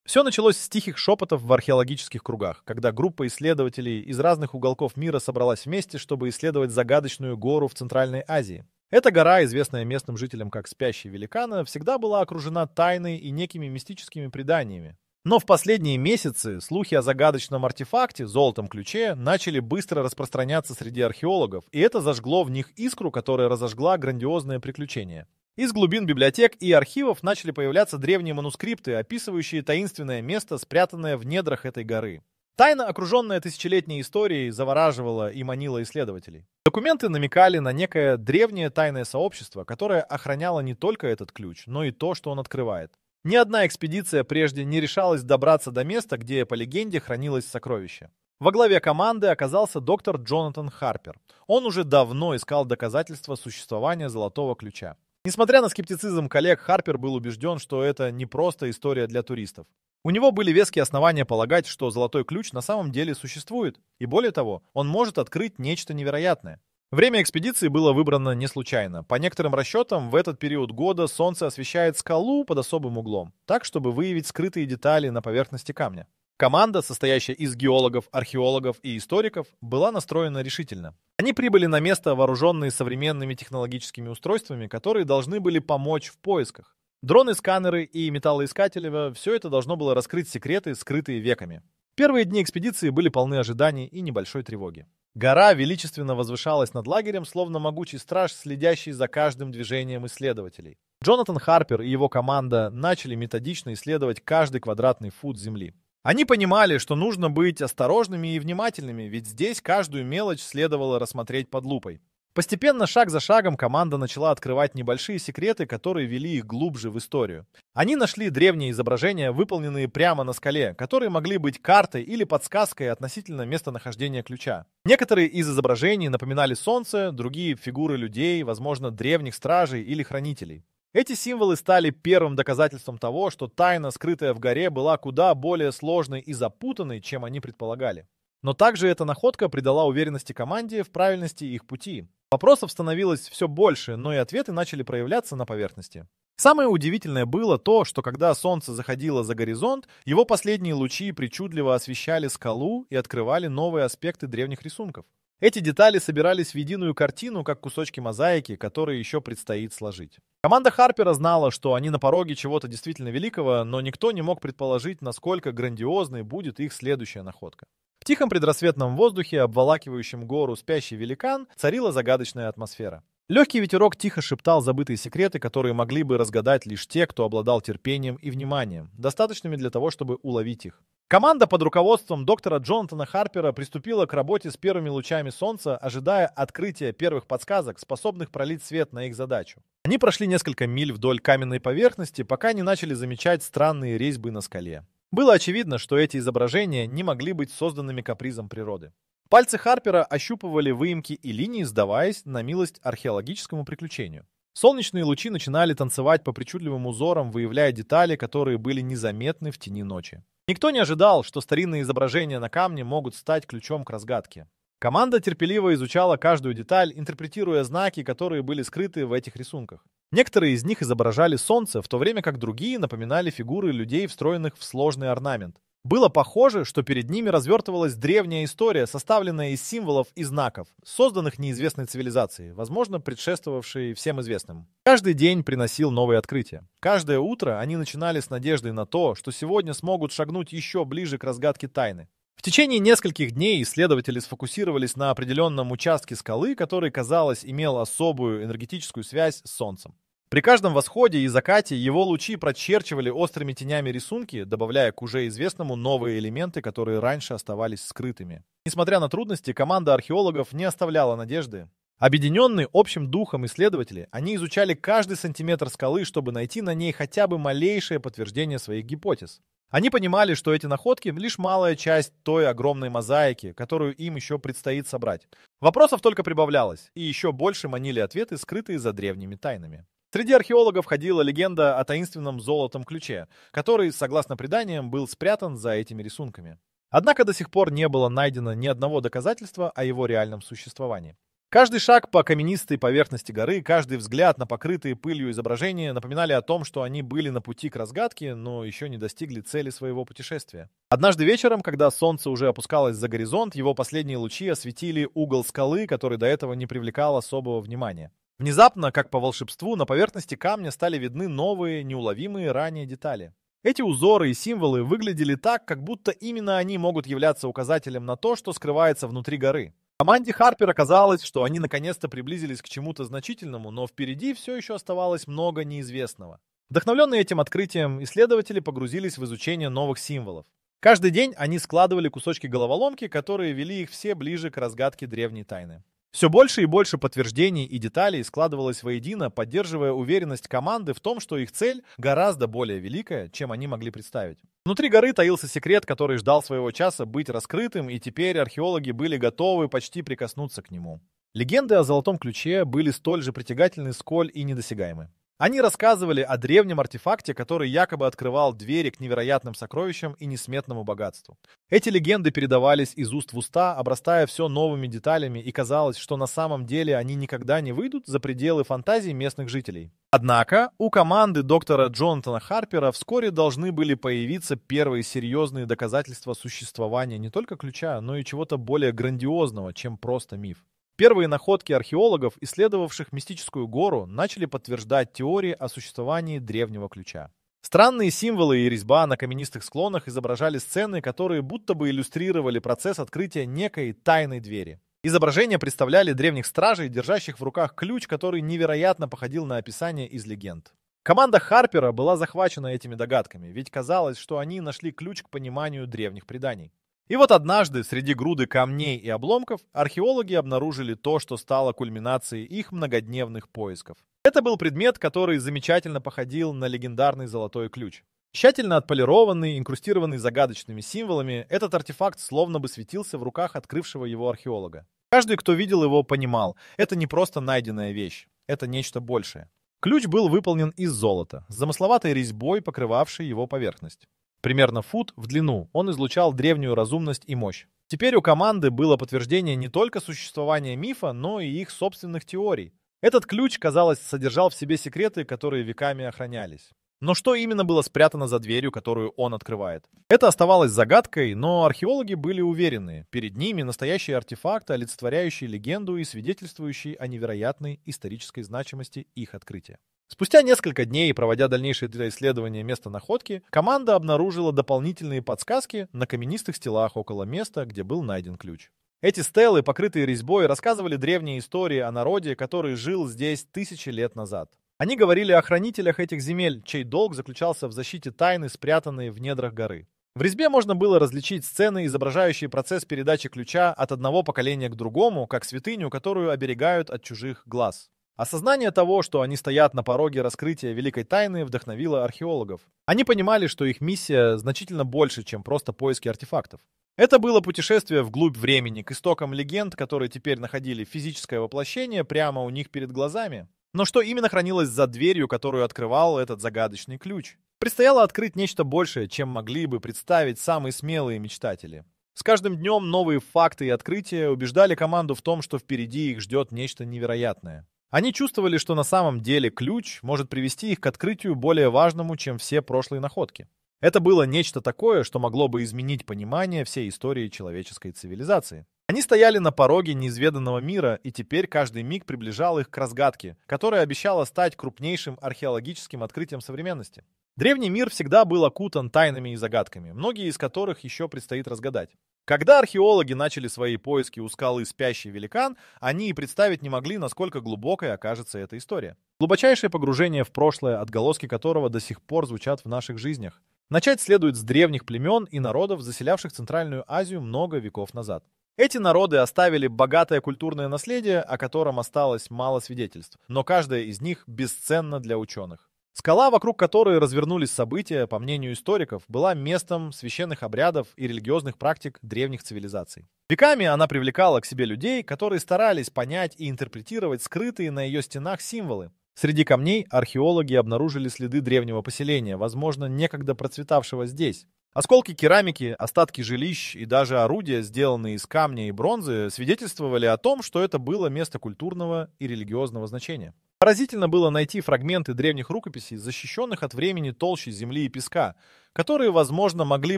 Все началось с тихих шепотов в археологических кругах, когда группа исследователей из разных уголков мира собралась вместе, чтобы исследовать загадочную гору в Центральной Азии. Эта гора, известная местным жителям как Спящий великан, всегда была окружена тайной и некими мистическими преданиями. Но в последние месяцы слухи о загадочном артефакте, золотом ключе, начали быстро распространяться среди археологов, и это зажгло в них искру, которая разожгла грандиозное приключение. Из глубин библиотек и архивов начали появляться древние манускрипты, описывающие таинственное место, спрятанное в недрах этой горы. Тайна, окруженная тысячелетней историей, завораживала и манила исследователей. Документы намекали на некое древнее тайное сообщество, которое охраняло не только этот ключ, но и то, что он открывает. Ни одна экспедиция прежде не решалась добраться до места, где, по легенде, хранилось сокровище. Во главе команды оказался доктор Джонатан Харпер. Он уже давно искал доказательства существования золотого ключа. Несмотря на скептицизм коллег, Харпер был убежден, что это не просто история для туристов. У него были веские основания полагать, что золотой ключ на самом деле существует, и более того, он может открыть нечто невероятное. Время экспедиции было выбрано не случайно. По некоторым расчетам, в этот период года солнце освещает скалу под особым углом, так, чтобы выявить скрытые детали на поверхности камня. Команда, состоящая из геологов, археологов и историков, была настроена решительно. Они прибыли на место, вооруженные современными технологическими устройствами, которые должны были помочь в поисках. Дроны, сканеры и металлоискатели — все это должно было раскрыть секреты, скрытые веками. Первые дни экспедиции были полны ожиданий и небольшой тревоги. Гора величественно возвышалась над лагерем, словно могучий страж, следящий за каждым движением исследователей. Джонатан Харпер и его команда начали методично исследовать каждый квадратный фут земли. Они понимали, что нужно быть осторожными и внимательными, ведь здесь каждую мелочь следовало рассмотреть под лупой. Постепенно, шаг за шагом, команда начала открывать небольшие секреты, которые вели их глубже в историю. Они нашли древние изображения, выполненные прямо на скале, которые могли быть картой или подсказкой относительно местонахождения ключа. Некоторые из изображений напоминали солнце, другие — фигуры людей, возможно, древних стражей или хранителей. Эти символы стали первым доказательством того, что тайна, скрытая в горе, была куда более сложной и запутанной, чем они предполагали. Но также эта находка придала уверенности команде в правильности их пути. Вопросов становилось все больше, но и ответы начали проявляться на поверхности. Самое удивительное было то, что когда солнце заходило за горизонт, его последние лучи причудливо освещали скалу и открывали новые аспекты древних рисунков. Эти детали собирались в единую картину, как кусочки мозаики, которые еще предстоит сложить. Команда Харпера знала, что они на пороге чего-то действительно великого, но никто не мог предположить, насколько грандиозной будет их следующая находка. В тихом предрассветном воздухе, обволакивающем гору Спящий великан, царила загадочная атмосфера. Легкий ветерок тихо шептал забытые секреты, которые могли бы разгадать лишь те, кто обладал терпением и вниманием, достаточными для того, чтобы уловить их. Команда под руководством доктора Джонатана Харпера приступила к работе с первыми лучами солнца, ожидая открытия первых подсказок, способных пролить свет на их задачу. Они прошли несколько миль вдоль каменной поверхности, пока не начали замечать странные резьбы на скале. Было очевидно, что эти изображения не могли быть созданными капризом природы. Пальцы Харпера ощупывали выемки и линии, сдаваясь на милость археологическому приключению. Солнечные лучи начинали танцевать по причудливым узорам, выявляя детали, которые были незаметны в тени ночи. Никто не ожидал, что старинные изображения на камне могут стать ключом к разгадке. Команда терпеливо изучала каждую деталь, интерпретируя знаки, которые были скрыты в этих рисунках. Некоторые из них изображали солнце, в то время как другие напоминали фигуры людей, встроенных в сложный орнамент. Было похоже, что перед ними развертывалась древняя история, составленная из символов и знаков, созданных неизвестной цивилизацией, возможно, предшествовавшей всем известным. Каждый день приносил новые открытия. Каждое утро они начинали с надеждой на то, что сегодня смогут шагнуть еще ближе к разгадке тайны. В течение нескольких дней исследователи сфокусировались на определенном участке скалы, который, казалось, имел особую энергетическую связь с Солнцем. При каждом восходе и закате его лучи прочерчивали острыми тенями рисунки, добавляя к уже известному новые элементы, которые раньше оставались скрытыми. Несмотря на трудности, команда археологов не оставляла надежды. Объединенные общим духом исследователи, они изучали каждый сантиметр скалы, чтобы найти на ней хотя бы малейшее подтверждение своих гипотез. Они понимали, что эти находки — лишь малая часть той огромной мозаики, которую им еще предстоит собрать. Вопросов только прибавлялось, и еще больше манили ответы, скрытые за древними тайнами. Среди археологов ходила легенда о таинственном золотом ключе, который, согласно преданиям, был спрятан за этими рисунками. Однако до сих пор не было найдено ни одного доказательства о его реальном существовании. Каждый шаг по каменистой поверхности горы, каждый взгляд на покрытые пылью изображения напоминали о том, что они были на пути к разгадке, но еще не достигли цели своего путешествия. Однажды вечером, когда солнце уже опускалось за горизонт, его последние лучи осветили угол скалы, который до этого не привлекал особого внимания. Внезапно, как по волшебству, на поверхности камня стали видны новые, неуловимые ранее детали. Эти узоры и символы выглядели так, как будто именно они могут являться указателем на то, что скрывается внутри горы. Команде Харпера казалось, что они наконец-то приблизились к чему-то значительному, но впереди все еще оставалось много неизвестного. Вдохновленные этим открытием, исследователи погрузились в изучение новых символов. Каждый день они складывали кусочки головоломки, которые вели их все ближе к разгадке древней тайны. Все больше и больше подтверждений и деталей складывалось воедино, поддерживая уверенность команды в том, что их цель гораздо более великая, чем они могли представить. Внутри горы таился секрет, который ждал своего часа быть раскрытым, и теперь археологи были готовы почти прикоснуться к нему. Легенды о Золотом Ключе были столь же притягательны, сколь и недосягаемы. Они рассказывали о древнем артефакте, который якобы открывал двери к невероятным сокровищам и несметному богатству. Эти легенды передавались из уст в уста, обрастая все новыми деталями, и казалось, что на самом деле они никогда не выйдут за пределы фантазий местных жителей. Однако у команды доктора Джонатана Харпера вскоре должны были появиться первые серьезные доказательства существования не только ключа, но и чего-то более грандиозного, чем просто миф. Первые находки археологов, исследовавших мистическую гору, начали подтверждать теории о существовании древнего ключа. Странные символы и резьба на каменистых склонах изображали сцены, которые будто бы иллюстрировали процесс открытия некой тайной двери. Изображения представляли древних стражей, держащих в руках ключ, который невероятно походил на описание из легенд. Команда Харпера была захвачена этими догадками, ведь казалось, что они нашли ключ к пониманию древних преданий. И вот однажды, среди груды камней и обломков, археологи обнаружили то, что стало кульминацией их многодневных поисков. Это был предмет, который замечательно походил на легендарный золотой ключ. Тщательно отполированный, инкрустированный загадочными символами, этот артефакт словно бы светился в руках открывшего его археолога. Каждый, кто видел его, понимал, это не просто найденная вещь, это нечто большее. Ключ был выполнен из золота, с замысловатой резьбой, покрывавшей его поверхность. Примерно фут в длину, он излучал древнюю разумность и мощь. Теперь у команды было подтверждение не только существования мифа, но и их собственных теорий. Этот ключ, казалось, содержал в себе секреты, которые веками охранялись. Но что именно было спрятано за дверью, которую он открывает? Это оставалось загадкой, но археологи были уверены, перед ними настоящий артефакт, олицетворяющий легенду и свидетельствующий о невероятной исторической значимости их открытия. Спустя несколько дней, проводя дальнейшие исследования места находки, команда обнаружила дополнительные подсказки на каменистых стелах около места, где был найден ключ. Эти стелы, покрытые резьбой, рассказывали древние истории о народе, который жил здесь тысячи лет назад. Они говорили о хранителях этих земель, чей долг заключался в защите тайны, спрятанной в недрах горы. В резьбе можно было различить сцены, изображающие процесс передачи ключа от одного поколения к другому, как святыню, которую оберегают от чужих глаз. Осознание того, что они стоят на пороге раскрытия великой тайны, вдохновило археологов. Они понимали, что их миссия значительно больше, чем просто поиски артефактов. Это было путешествие вглубь времени, к истокам легенд, которые теперь находили физическое воплощение прямо у них перед глазами. Но что именно хранилось за дверью, которую открывал этот загадочный ключ? Предстояло открыть нечто большее, чем могли бы представить самые смелые мечтатели. С каждым днем новые факты и открытия убеждали команду в том, что впереди их ждет нечто невероятное. Они чувствовали, что на самом деле ключ может привести их к открытию более важному, чем все прошлые находки. Это было нечто такое, что могло бы изменить понимание всей истории человеческой цивилизации. Они стояли на пороге неизведанного мира, и теперь каждый миг приближал их к разгадке, которая обещала стать крупнейшим археологическим открытием современности. Древний мир всегда был окутан тайнами и загадками, многие из которых еще предстоит разгадать. Когда археологи начали свои поиски у скалы «Спящий великан», они и представить не могли, насколько глубокой окажется эта история. Глубочайшее погружение в прошлое, отголоски которого до сих пор звучат в наших жизнях. Начать следует с древних племен и народов, заселявших Центральную Азию много веков назад. Эти народы оставили богатое культурное наследие, о котором осталось мало свидетельств, но каждая из них бесценна для ученых. Скала, вокруг которой развернулись события, по мнению историков, была местом священных обрядов и религиозных практик древних цивилизаций. Веками она привлекала к себе людей, которые старались понять и интерпретировать скрытые на ее стенах символы. Среди камней археологи обнаружили следы древнего поселения, возможно, некогда процветавшего здесь. Осколки керамики, остатки жилищ и даже орудия, сделанные из камня и бронзы, свидетельствовали о том, что это было место культурного и религиозного значения. Поразительно было найти фрагменты древних рукописей, защищенных от времени толщей земли и песка, которые, возможно, могли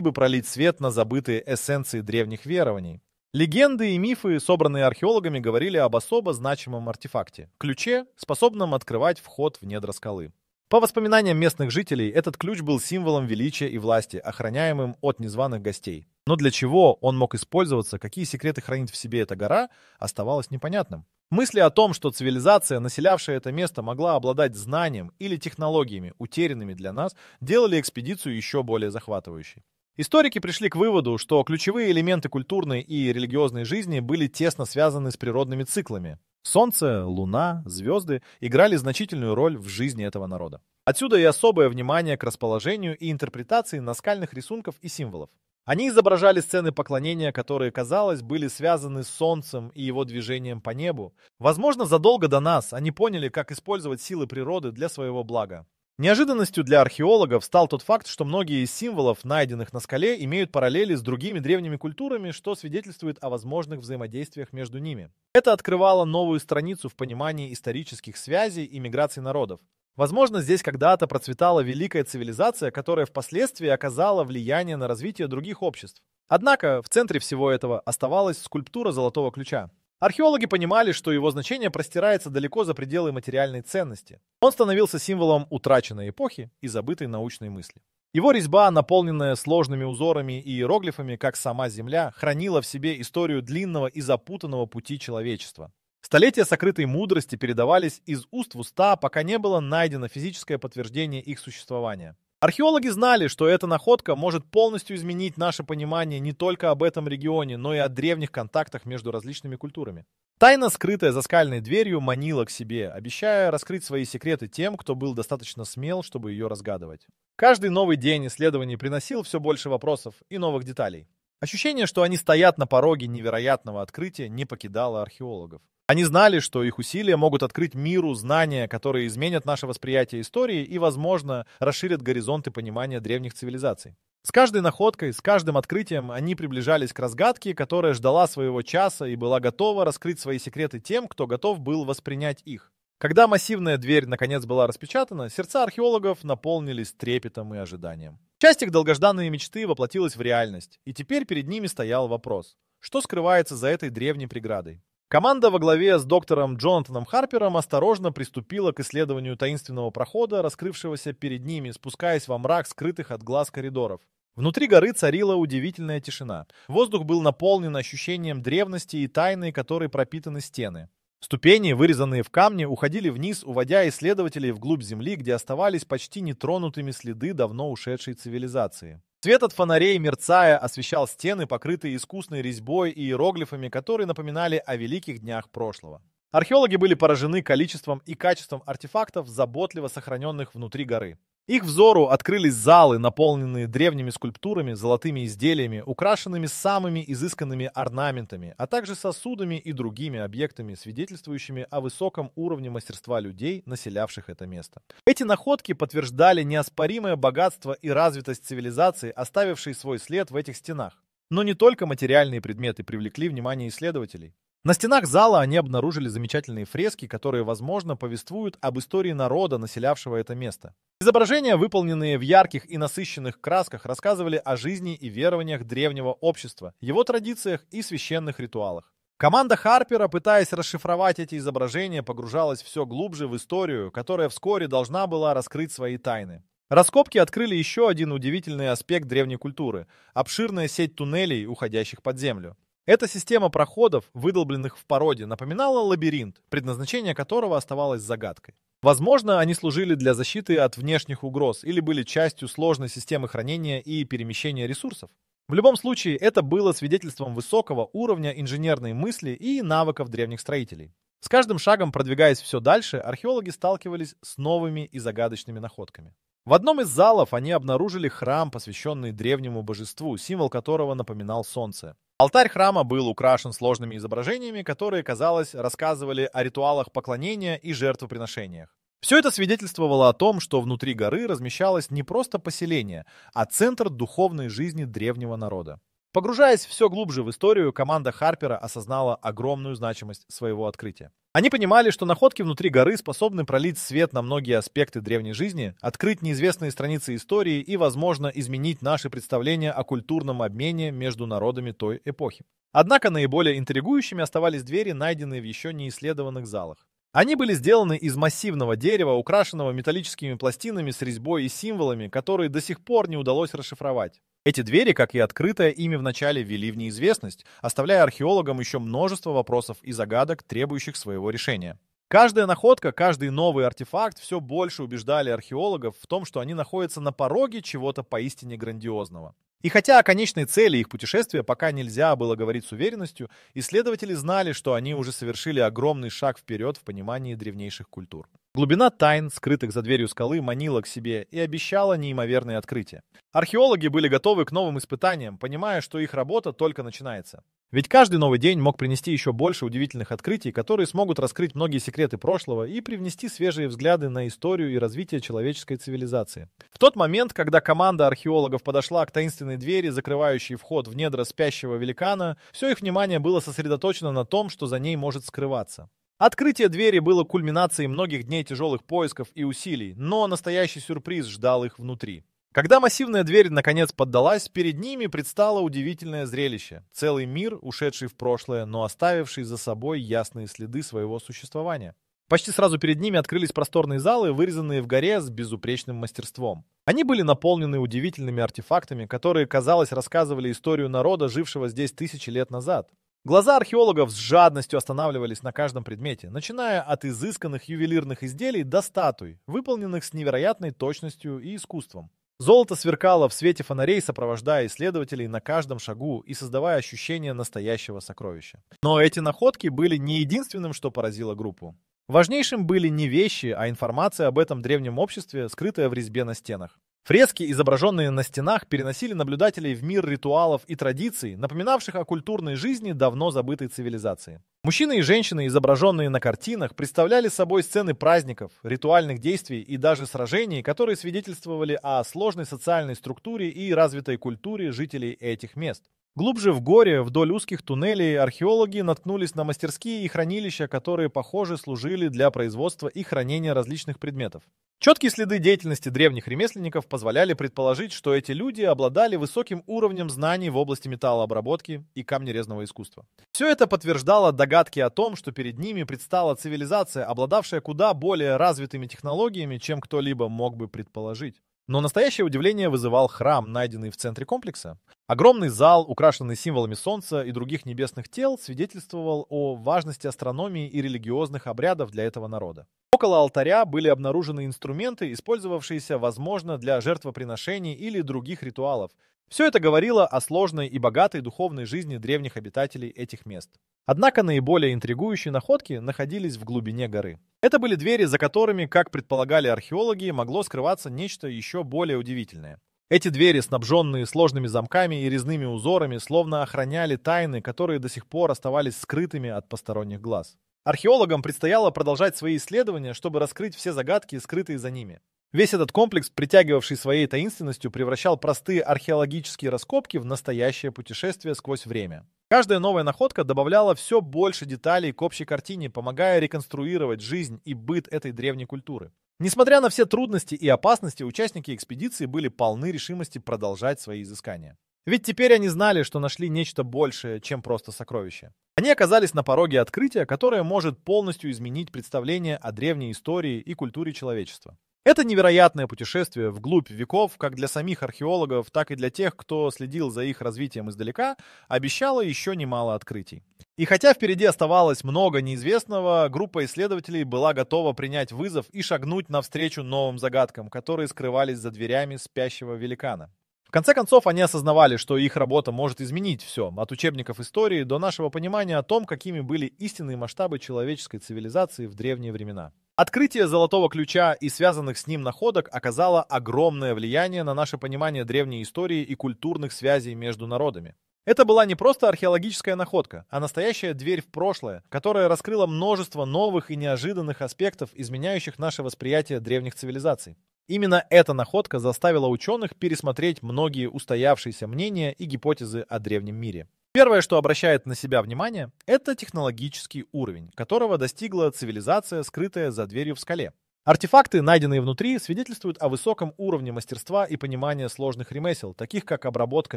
бы пролить свет на забытые эссенции древних верований. Легенды и мифы, собранные археологами, говорили об особо значимом артефакте – ключе, способном открывать вход в недра скалы. По воспоминаниям местных жителей, этот ключ был символом величия и власти, охраняемым от незваных гостей. Но для чего он мог использоваться, какие секреты хранит в себе эта гора, оставалось непонятным. Мысли о том, что цивилизация, населявшая это место, могла обладать знанием или технологиями, утерянными для нас, делали экспедицию еще более захватывающей. Историки пришли к выводу, что ключевые элементы культурной и религиозной жизни были тесно связаны с природными циклами. Солнце, луна, звезды играли значительную роль в жизни этого народа. Отсюда и особое внимание к расположению и интерпретации наскальных рисунков и символов. Они изображали сцены поклонения, которые, казалось, были связаны с солнцем и его движением по небу. Возможно, задолго до нас они поняли, как использовать силы природы для своего блага. Неожиданностью для археологов стал тот факт, что многие из символов, найденных на скале, имеют параллели с другими древними культурами, что свидетельствует о возможных взаимодействиях между ними. Это открывало новую страницу в понимании исторических связей и миграций народов. Возможно, здесь когда-то процветала великая цивилизация, которая впоследствии оказала влияние на развитие других обществ. Однако в центре всего этого оставалась скульптура золотого ключа. Археологи понимали, что его значение простирается далеко за пределы материальной ценности. Он становился символом утраченной эпохи и забытой научной мысли. Его резьба, наполненная сложными узорами и иероглифами, как сама Земля, хранила в себе историю длинного и запутанного пути человечества. Столетия сокрытой мудрости передавались из уст в уста, пока не было найдено физическое подтверждение их существования. Археологи знали, что эта находка может полностью изменить наше понимание не только об этом регионе, но и о древних контактах между различными культурами. Тайна, скрытая за скальной дверью, манила к себе, обещая раскрыть свои секреты тем, кто был достаточно смел, чтобы ее разгадывать. Каждый новый день исследований приносил все больше вопросов и новых деталей. Ощущение, что они стоят на пороге невероятного открытия, не покидало археологов. Они знали, что их усилия могут открыть миру знания, которые изменят наше восприятие истории и, возможно, расширят горизонты понимания древних цивилизаций. С каждой находкой, с каждым открытием они приближались к разгадке, которая ждала своего часа и была готова раскрыть свои секреты тем, кто готов был воспринять их. Когда массивная дверь наконец была распечатана, сердца археологов наполнились трепетом и ожиданием. Часть их долгожданной мечты воплотилась в реальность, и теперь перед ними стоял вопрос: что скрывается за этой древней преградой? Команда во главе с доктором Джонатаном Харпером осторожно приступила к исследованию таинственного прохода, раскрывшегося перед ними, спускаясь во мрак скрытых от глаз коридоров. Внутри горы царила удивительная тишина. Воздух был наполнен ощущением древности и тайны, которой пропитаны стены. Ступени, вырезанные в камне, уходили вниз, уводя исследователей вглубь земли, где оставались почти нетронутыми следы давно ушедшей цивилизации. Свет от фонарей, мерцая, освещал стены, покрытые искусной резьбой и иероглифами, которые напоминали о великих днях прошлого. Археологи были поражены количеством и качеством артефактов, заботливо сохраненных внутри горы. Их взору открылись залы, наполненные древними скульптурами, золотыми изделиями, украшенными самыми изысканными орнаментами, а также сосудами и другими объектами, свидетельствующими о высоком уровне мастерства людей, населявших это место. Эти находки подтверждали неоспоримое богатство и развитость цивилизации, оставившей свой след в этих стенах. Но не только материальные предметы привлекли внимание исследователей. На стенах зала они обнаружили замечательные фрески, которые, возможно, повествуют об истории народа, населявшего это место. Изображения, выполненные в ярких и насыщенных красках, рассказывали о жизни и верованиях древнего общества, его традициях и священных ритуалах. Команда Харпера, пытаясь расшифровать эти изображения, погружалась все глубже в историю, которая вскоре должна была раскрыть свои тайны. Раскопки открыли еще один удивительный аспект древней культуры – обширная сеть туннелей, уходящих под землю. Эта система проходов, выдолбленных в породе, напоминала лабиринт, предназначение которого оставалось загадкой. Возможно, они служили для защиты от внешних угроз или были частью сложной системы хранения и перемещения ресурсов. В любом случае, это было свидетельством высокого уровня инженерной мысли и навыков древних строителей. С каждым шагом, продвигаясь все дальше, археологи сталкивались с новыми и загадочными находками. В одном из залов они обнаружили храм, посвященный древнему божеству, символ которого напоминал солнце. Алтарь храма был украшен сложными изображениями, которые, казалось, рассказывали о ритуалах поклонения и жертвоприношениях. Все это свидетельствовало о том, что внутри горы размещалось не просто поселение, а центр духовной жизни древнего народа. Погружаясь все глубже в историю, команда Харпера осознала огромную значимость своего открытия. Они понимали, что находки внутри горы способны пролить свет на многие аспекты древней жизни, открыть неизвестные страницы истории и, возможно, изменить наши представления о культурном обмене между народами той эпохи. Однако наиболее интригующими оставались двери, найденные в еще не исследованных залах. Они были сделаны из массивного дерева, украшенного металлическими пластинами с резьбой и символами, которые до сих пор не удалось расшифровать. Эти двери, как и открытое ими вначале, ввели в неизвестность, оставляя археологам еще множество вопросов и загадок, требующих своего решения. Каждая находка, каждый новый артефакт все больше убеждали археологов в том, что они находятся на пороге чего-то поистине грандиозного. И хотя о конечной цели их путешествия пока нельзя было говорить с уверенностью, исследователи знали, что они уже совершили огромный шаг вперед в понимании древнейших культур. Глубина тайн, скрытых за дверью скалы, манила к себе и обещала неимоверные открытия. Археологи были готовы к новым испытаниям, понимая, что их работа только начинается. Ведь каждый новый день мог принести еще больше удивительных открытий, которые смогут раскрыть многие секреты прошлого и привнести свежие взгляды на историю и развитие человеческой цивилизации. В тот момент, когда команда археологов подошла к таинственной двери, закрывающей вход в недра спящего великана, все их внимание было сосредоточено на том, что за ней может скрываться. Открытие двери было кульминацией многих дней тяжелых поисков и усилий, но настоящий сюрприз ждал их внутри. Когда массивная дверь наконец поддалась, перед ними предстало удивительное зрелище. Целый мир, ушедший в прошлое, но оставивший за собой ясные следы своего существования. Почти сразу перед ними открылись просторные залы, вырезанные в горе с безупречным мастерством. Они были наполнены удивительными артефактами, которые, казалось, рассказывали историю народа, жившего здесь тысячи лет назад. Глаза археологов с жадностью останавливались на каждом предмете, начиная от изысканных ювелирных изделий до статуй, выполненных с невероятной точностью и искусством. Золото сверкало в свете фонарей, сопровождая исследователей на каждом шагу и создавая ощущение настоящего сокровища. Но эти находки были не единственным, что поразило группу. Важнейшим были не вещи, а информация об этом древнем обществе, скрытая в резьбе на стенах. Фрески, изображенные на стенах, переносили наблюдателей в мир ритуалов и традиций, напоминавших о культурной жизни давно забытой цивилизации. Мужчины и женщины, изображенные на картинах, представляли собой сцены праздников, ритуальных действий и даже сражений, которые свидетельствовали о сложной социальной структуре и развитой культуре жителей этих мест. Глубже в горе, вдоль узких туннелей, археологи наткнулись на мастерские и хранилища, которые, похоже, служили для производства и хранения различных предметов. Четкие следы деятельности древних ремесленников позволяли предположить, что эти люди обладали высоким уровнем знаний в области металлообработки и камнерезного искусства. Все это подтверждало догадки о том, что перед ними предстала цивилизация, обладавшая куда более развитыми технологиями, чем кто-либо мог бы предположить. Но настоящее удивление вызывал храм, найденный в центре комплекса. Огромный зал, украшенный символами Солнца и других небесных тел, свидетельствовал о важности астрономии и религиозных обрядов для этого народа. Около алтаря были обнаружены инструменты, использовавшиеся, возможно, для жертвоприношений или других ритуалов. Все это говорило о сложной и богатой духовной жизни древних обитателей этих мест. Однако наиболее интригующие находки находились в глубине горы. Это были двери, за которыми, как предполагали археологи, могло скрываться нечто еще более удивительное. Эти двери, снабженные сложными замками и резными узорами, словно охраняли тайны, которые до сих пор оставались скрытыми от посторонних глаз. Археологам предстояло продолжать свои исследования, чтобы раскрыть все загадки, скрытые за ними. Весь этот комплекс, притягивавший своей таинственностью, превращал простые археологические раскопки в настоящее путешествие сквозь время. Каждая новая находка добавляла все больше деталей к общей картине, помогая реконструировать жизнь и быт этой древней культуры. Несмотря на все трудности и опасности, участники экспедиции были полны решимости продолжать свои изыскания. Ведь теперь они знали, что нашли нечто большее, чем просто сокровище. Они оказались на пороге открытия, которое может полностью изменить представление о древней истории и культуре человечества. Это невероятное путешествие вглубь веков, как для самих археологов, так и для тех, кто следил за их развитием издалека, обещало еще немало открытий. И хотя впереди оставалось много неизвестного, группа исследователей была готова принять вызов и шагнуть навстречу новым загадкам, которые скрывались за дверями спящего великана. В конце концов, они осознавали, что их работа может изменить все, от учебников истории до нашего понимания о том, какими были истинные масштабы человеческой цивилизации в древние времена. Открытие золотого ключа и связанных с ним находок оказало огромное влияние на наше понимание древней истории и культурных связей между народами. Это была не просто археологическая находка, а настоящая дверь в прошлое, которая раскрыла множество новых и неожиданных аспектов, изменяющих наше восприятие древних цивилизаций. Именно эта находка заставила ученых пересмотреть многие устоявшиеся мнения и гипотезы о древнем мире. Первое, что обращает на себя внимание, это технологический уровень, которого достигла цивилизация, скрытая за дверью в скале. Артефакты, найденные внутри, свидетельствуют о высоком уровне мастерства и понимания сложных ремесел, таких как обработка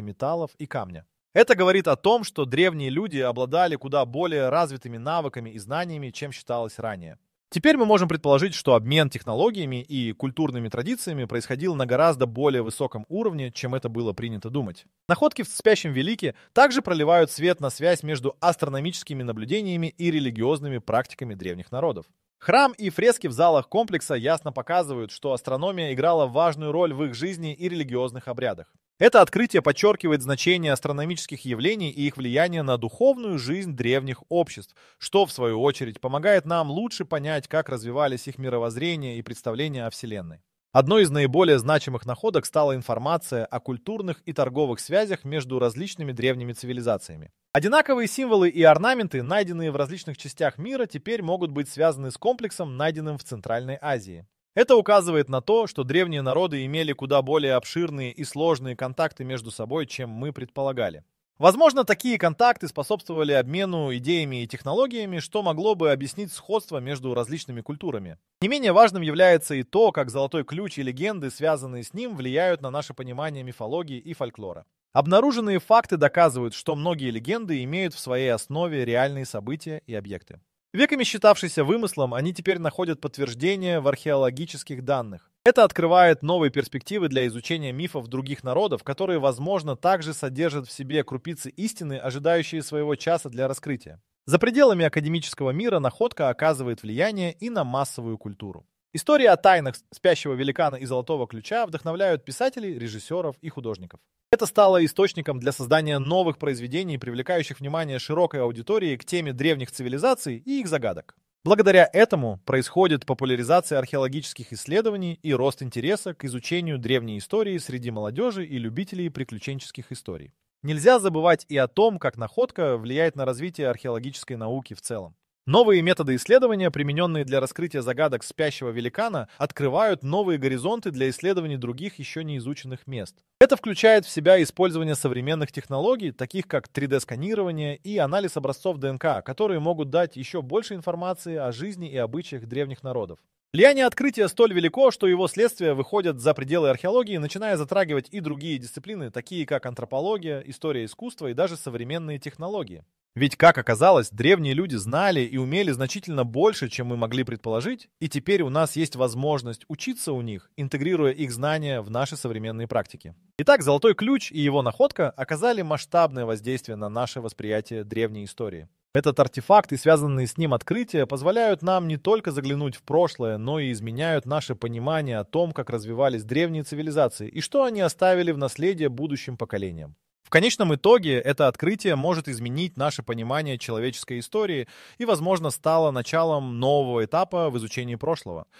металлов и камня. Это говорит о том, что древние люди обладали куда более развитыми навыками и знаниями, чем считалось ранее. Теперь мы можем предположить, что обмен технологиями и культурными традициями происходил на гораздо более высоком уровне, чем это было принято думать. Находки в спящем Велике также проливают свет на связь между астрономическими наблюдениями и религиозными практиками древних народов. Храм и фрески в залах комплекса ясно показывают, что астрономия играла важную роль в их жизни и религиозных обрядах. Это открытие подчеркивает значение астрономических явлений и их влияние на духовную жизнь древних обществ, что, в свою очередь, помогает нам лучше понять, как развивались их мировоззрение и представления о Вселенной. Одной из наиболее значимых находок стала информация о культурных и торговых связях между различными древними цивилизациями. Одинаковые символы и орнаменты, найденные в различных частях мира, теперь могут быть связаны с комплексом, найденным в Центральной Азии. Это указывает на то, что древние народы имели куда более обширные и сложные контакты между собой, чем мы предполагали. Возможно, такие контакты способствовали обмену идеями и технологиями, что могло бы объяснить сходство между различными культурами. Не менее важным является и то, как золотой ключ и легенды, связанные с ним, влияют на наше понимание мифологии и фольклора. Обнаруженные факты доказывают, что многие легенды имеют в своей основе реальные события и объекты. Веками считавшиеся вымыслом, они теперь находят подтверждение в археологических данных. Это открывает новые перспективы для изучения мифов других народов, которые, возможно, также содержат в себе крупицы истины, ожидающие своего часа для раскрытия. За пределами академического мира находка оказывает влияние и на массовую культуру. Истории о тайнах спящего великана и золотого ключа вдохновляют писателей, режиссеров и художников. Это стало источником для создания новых произведений, привлекающих внимание широкой аудитории к теме древних цивилизаций и их загадок. Благодаря этому происходит популяризация археологических исследований и рост интереса к изучению древней истории среди молодежи и любителей приключенческих историй. Нельзя забывать и о том, как находка влияет на развитие археологической науки в целом. Новые методы исследования, примененные для раскрытия загадок спящего великана, открывают новые горизонты для исследований других еще не изученных мест. Это включает в себя использование современных технологий, таких как 3D-сканирование и анализ образцов ДНК, которые могут дать еще больше информации о жизни и обычаях древних народов. Влияние открытия столь велико, что его следствия выходят за пределы археологии, начиная затрагивать и другие дисциплины, такие как антропология, история искусства и даже современные технологии. Ведь, как оказалось, древние люди знали и умели значительно больше, чем мы могли предположить, и теперь у нас есть возможность учиться у них, интегрируя их знания в наши современные практики. Итак, золотой ключ и его находка оказали масштабное воздействие на наше восприятие древней истории. Этот артефакт и связанные с ним открытия позволяют нам не только заглянуть в прошлое, но и изменяют наше понимание о том, как развивались древние цивилизации и что они оставили в наследие будущим поколениям. В конечном итоге это открытие может изменить наше понимание человеческой истории и, возможно, стало началом нового этапа в изучении прошлого.